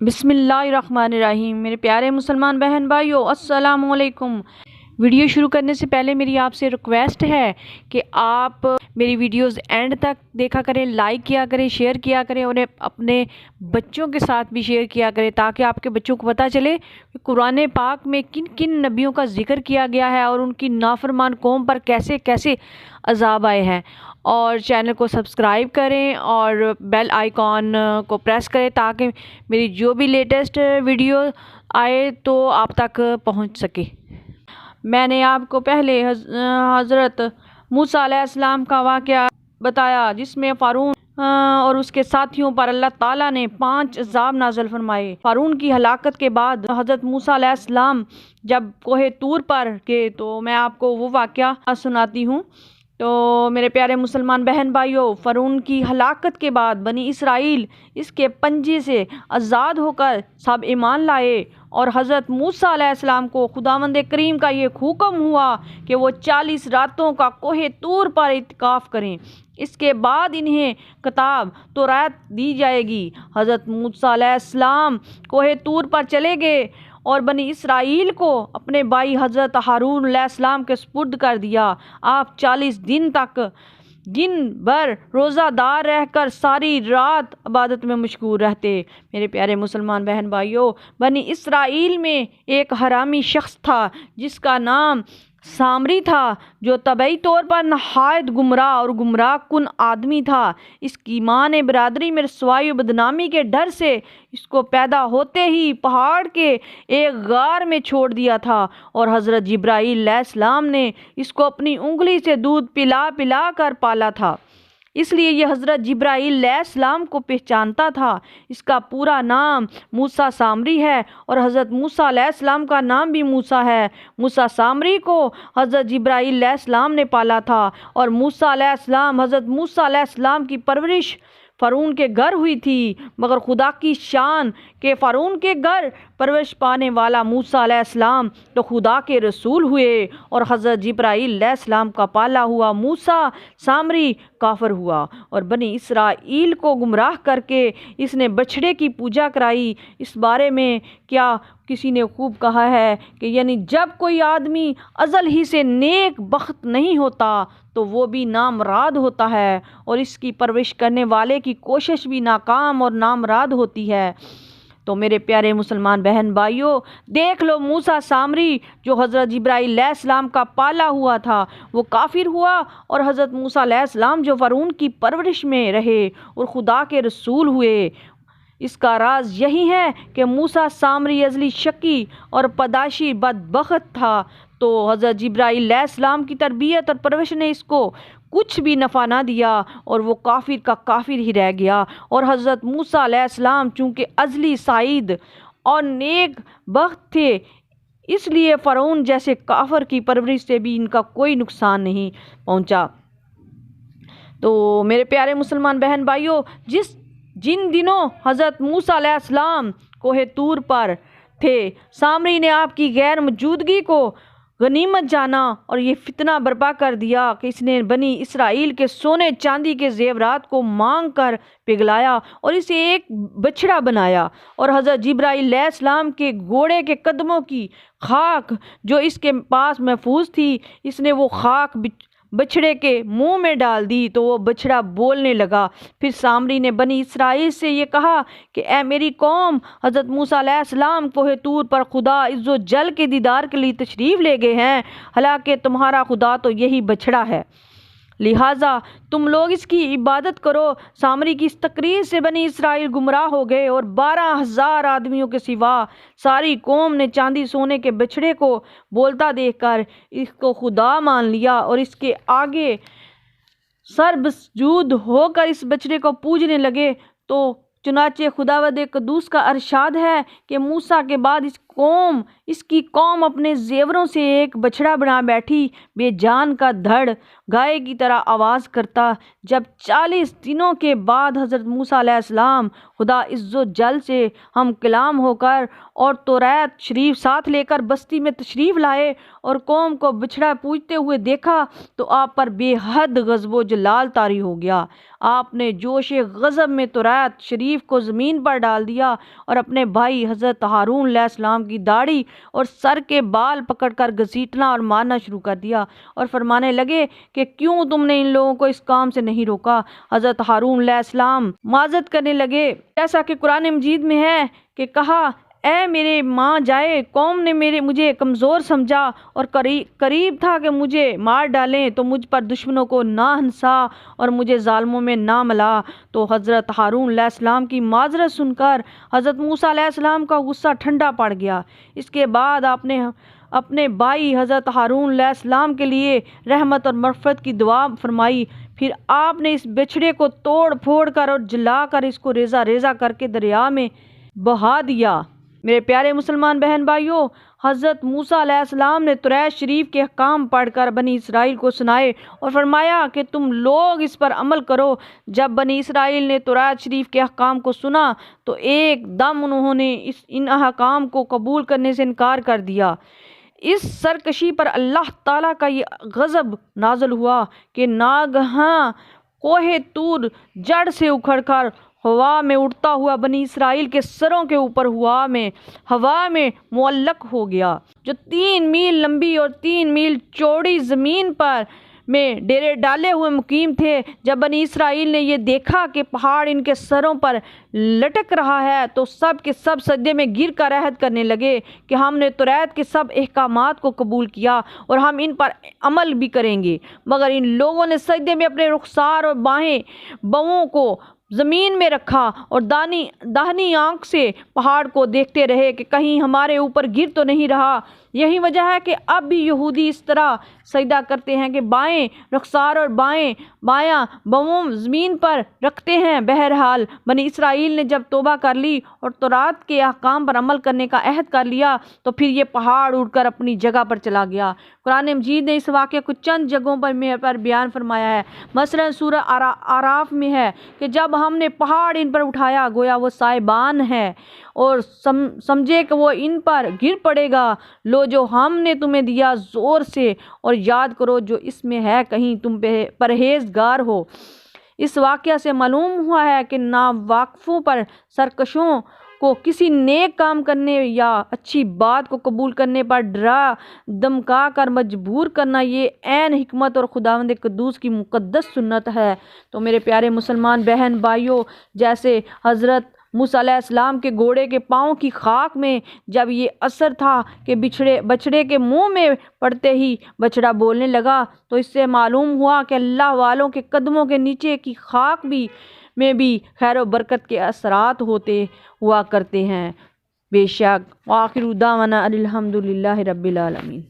بسم اللہ الرحمن الرحیم۔ میرے پیارے مسلمان بہن بھائیو، السلام علیکم۔ ویڈیو شروع کرنے سے پہلے میری آپ سے ریکویسٹ ہے کہ آپ میری ویڈیوز اینڈ تک دیکھا کریں، لائک کیا کریں، شیئر کیا کریں اور اپنے بچوں کے ساتھ بھی شیئر کیا کریں تاکہ آپ کے بچوں کو پتہ چلے کہ قرآن پاک میں کن کن نبیوں کا ذکر کیا گیا ہے اور ان کی نافرمان قوم پر کیسے کیسے عذاب آئے ہیں۔ اور چینل کو سبسکرائب کریں اور بیل آئیکن کو پریس کریں تاکہ میری جو بھی لیٹسٹ ویڈیو آئے تو آپ تک پہنچ سکے۔ میں نے آپ کو پہلے حضرت موسیٰ علیہ السلام کا واقعہ بتایا جس میں فارون اور اس کے ساتھیوں پر اللہ تعالیٰ نے 5 عذاب نازل فرمائے۔ فارون کی ہلاکت کے بعد حضرت موسیٰ علیہ السلام جب کوہ طور پر گئے تو میں آپ کو وہ واقعہ سناتی ہوں۔ تو میرے پیارے مسلمان بہن بھائیوں، فرعون کی ہلاکت کے بعد بنی اسرائیل اس کے پنجے سے آزاد ہو کر سب ایمان لائے اور حضرت موسیٰ علیہ السلام کو خداوند کریم کا یہ حکم ہوا کہ وہ 40 راتوں کا کوہ طور پر اعتکاف کریں، اس کے بعد انہیں کتاب توراۃ دی جائے گی۔ حضرت موسیٰ علیہ السلام کوہ طور پر چلے گئے اور بنی اسرائیل کو اپنے بھائی حضرت ہارون علیہ السلام کے سپرد کر دیا۔ آپ 40 دن تک دن بھر روزہ دار رہ کر ساری رات عبادت میں مشغول رہتے۔ میرے پیارے مسلمان بہن بھائیوں، بنی اسرائیل میں ایک حرامی شخص تھا جس کا نام سامری تھا، جو طبعی طور پر نہایت گمراہ اور گمراہ کن آدمی تھا۔ اس کی ماں نے برادری میں رسوائی و بدنامی کے ڈر سے اس کو پیدا ہوتے ہی پہاڑ کے ایک غار میں چھوڑ دیا تھا اور حضرت جبرائیل علیہ السلام نے اس کو اپنی انگلی سے دودھ پلا پلا کر پالا تھا، اس لیے یہ حضرت جبرائیل علیہ السلام کو پہچانتا تھا۔ اس کا پورا نام موسیٰ سامری ہے اور حضرت موسیٰ علیہ السلام کا نام بھی موسیٰ ہے۔ موسیٰ سامری کو حضرت جبرائیل علیہ السلام نے پالا تھا اور موسیٰ علیہ السلام حضرت موسیٰ علیہ السلام کی پرورش فرعون کے گھر ہوئی تھی، مگر خدا کی شان کہ فرعون کے گھر پرورش پانے والا موسیٰ علیہ السلام تو خدا کے رسول ہوئے اور حضرت جبرائیل علیہ السلام کا پالا ہوا موسیٰ سامری کافر ہوا اور بنی اسرائیل کو گمراہ کر کے اس نے بچھڑے کی پوجا کرائی۔ اس بارے میں کیا کسی نے خوب کہا ہے کہ یعنی جب کوئی آدمی ازل ہی سے نیک بخت نہیں ہوتا تو وہ بھی نامراد ہوتا ہے اور اس کی پرورش کرنے والے کی کوشش بھی ناکام اور نامراد ہوتی ہے۔ تو میرے پیارے مسلمان بہن بھائیوں، دیکھ لو موسیٰ سامری جو حضرت جبرائیل علیہ السلام کا پالا ہوا تھا وہ کافر ہوا اور حضرت موسیٰ علیہ السلام جو فرعون کی پرورش میں رہے اور خدا کے رسول ہوئے۔ اس کا راز یہی ہے کہ موسیٰ سامری ازلی شقی اور پدائشی بدبخت تھا، تو حضرت جبرائیل علیہ السلام کی تربیت اور پرورش نے اس کو کچھ بھی نفع نہ دیا اور وہ کافر کا کافر ہی رہ گیا۔ اور حضرت موسیٰ علیہ السلام چونکہ ازلی سعید اور نیک بخت تھے، اس لیے فرعون جیسے کافر کی پرورش سے بھی ان کا کوئی نقصان نہیں پہنچا۔ تو میرے پیارے مسلمان بہن بھائیوں، جن دنوں حضرت موسیٰ علیہ السلام کوہ طور پر تھے، سامری نے آپ کی غیر موجودگی کو غنیمت جانا اور یہ فتنہ برپا کر دیا کہ اس نے بنی اسرائیل کے سونے چاندی کے زیورات کو مانگ کر پگھلایا اور اسے ایک بچھڑا بنایا اور حضرت جبرائیل علیہ السلام کے گھوڑے کے قدموں کی خاک جو اس کے پاس محفوظ تھی، اس نے وہ خاک بچھڑے کے منہ میں ڈال دی تو وہ بچھڑا بولنے لگا۔ پھر سامری نے بنی اسرائیل سے یہ کہا کہ اے میری قوم، حضرت موسیٰ علیہ السلام کوہ طور پر خدا عز و جل کے دیدار کے لیے تشریف لے گئے ہیں، حالانکہ تمہارا خدا تو یہی بچھڑا ہے، لہٰذا تم لوگ اس کی عبادت کرو۔ سامری کی اس تقریر سے بنی اسرائیل گمراہ ہو گئے اور 12,000 آدمیوں کے سوا ساری قوم نے چاندی سونے کے بچھڑے کو بولتا دیکھ کر اس کو خدا مان لیا اور اس کے آگے سر بسجود ہو کر اس بچھڑے کو پوجنے لگے۔ تو چنانچہ خداوند قدوس کا ارشاد ہے کہ موسیٰ کے بعد اس کی قوم اپنے زیوروں سے ایک بچھڑا بنا بیٹھی، بے جان کا دھڑ گائے کی طرح آواز کرتا۔ جب 40 دنوں کے بعد حضرت موسیٰ علیہ السلام خدا عز و جل سے ہم کلام ہو کر اور توراۃ شریف ساتھ لے کر بستی میں تشریف لائے اور قوم کو بچھڑا پوجتے ہوئے دیکھا تو آپ پر بے حد غضب و جلال طاری ہو گیا۔ آپ نے جوش غضب میں توراۃ شریف شریف کو زمین پر ڈال دیا اور اپنے بھائی حضرت ہارون علیہ السلام کی داڑھی اور سر کے بال پکڑ کر گھسیٹنا اور مارنا شروع کر دیا اور فرمانے لگے کہ کیوں تم نے ان لوگوں کو اس کام سے نہیں روکا؟ حضرت ہارون علیہ السلام معذرت کرنے لگے، جیسا کہ قرآن مجید میں ہے کہ کہا اے میرے ماں جائے، قوم نے مجھے کمزور سمجھا اور قریب تھا کہ مجھے مار ڈالیں، تو مجھ پر دشمنوں کو نہ ہنسا اور مجھے ظالموں میں نہ ملا۔ تو حضرت ہارون علیہ السلام کی معذرت سن کر حضرت موسیٰ علیہ السلام کا غصہ ٹھنڈا پڑ گیا۔ اس کے بعد آپ نے اپنے بھائی حضرت ہارون علیہ السلام کے لیے رحمت اور مغفرت کی دعا فرمائی۔ پھر آپ نے اس بچھڑے کو توڑ پھوڑ کر اور جلا کر اس کو ریزہ ریزہ کر کے دریا میں بہا دیا۔ میرے پیارے مسلمان بہن بھائیوں، حضرت موسیٰ علیہ السلام نے توریت شریف کے احکام پڑھ کر بنی اسرائیل کو سنائے اور فرمایا کہ تم لوگ اس پر عمل کرو۔ جب بنی اسرائیل نے توریت شریف کے احکام کو سنا تو ایک دم انہوں نے ان احکام کو قبول کرنے سے انکار کر دیا۔ اس سرکشی پر اللہ تعالیٰ کا یہ غضب نازل ہوا کہ ناگہاں کوہ طور جڑ سے اکھڑ کر ہوا میں اڑتا ہوا بنی اسرائیل کے سروں کے اوپر ہوا میں معلق ہو گیا، جو 3 میل لمبی اور 3 میل چوڑی زمین پر میں ڈیرے ڈالے ہوئے مقیم تھے۔ جب بنی اسرائیل نے یہ دیکھا کہ پہاڑ ان کے سروں پر لٹک رہا ہے تو سب کے سب سجدے میں گر کر عہد کرنے لگے کہ ہم نے توریت کے سب احکامات کو قبول کیا اور ہم ان پر عمل بھی کریں گے، مگر ان لوگوں نے سجدے میں اپنے رخسار اور بہوں کو زمین میں رکھا اور داہنی آنکھ سے پہاڑ کو دیکھتے رہے کہ کہیں ہمارے اوپر گر تو نہیں رہا۔ یہی وجہ ہے کہ اب بھی یہودی اس طرح سجدہ کرتے ہیں کہ بائیں رخسار اور بایاں بہوں زمین پر رکھتے ہیں۔ بہرحال بنی اسرائیل نے جب توبہ کر لی اور توریت کے احکام پر عمل کرنے کا عہد کر لیا تو پھر یہ پہاڑ اڑ کر اپنی جگہ پر چلا گیا۔ قرآن مجید نے اس واقعے کو چند جگہوں پر بیان فرمایا ہے۔ مثلا سورہ اعراف میں ہے کہ جب ہم نے پہاڑ ان پر اٹھایا گویا وہ سائبان ہے اور سمجھے کہ وہ ان پر گر پڑے گا، لو جو ہم نے تمہیں دیا زور سے اور یاد کرو جو اس میں ہے، کہیں تم پرہیزگار ہو۔ اس واقعہ سے معلوم ہوا ہے کہ ناواقفوں پر سرکشوں کو کسی نیک کام کرنے یا اچھی بات کو قبول کرنے پر ڈرا دمکا کر مجبور کرنا یہ عین حکمت اور خداوند قدوس کی مقدس سنت ہے۔ تو میرے پیارے مسلمان بہن بھائیوں، جیسے حضرت موسیٰ علیہ السلام کے گھوڑے کے پاؤں کی خاک میں جب یہ اثر تھا کہ بچھڑے کے منہ میں پڑتے ہی بچڑا بولنے لگا، تو اس سے معلوم ہوا کہ اللہ والوں کے قدموں کے نیچے کی خاک میں بھی خیر و برکت کے اثرات ہوا کرتے ہیں۔ بے شک۔ وآخر دعوانا الحمدللہ رب العالمین۔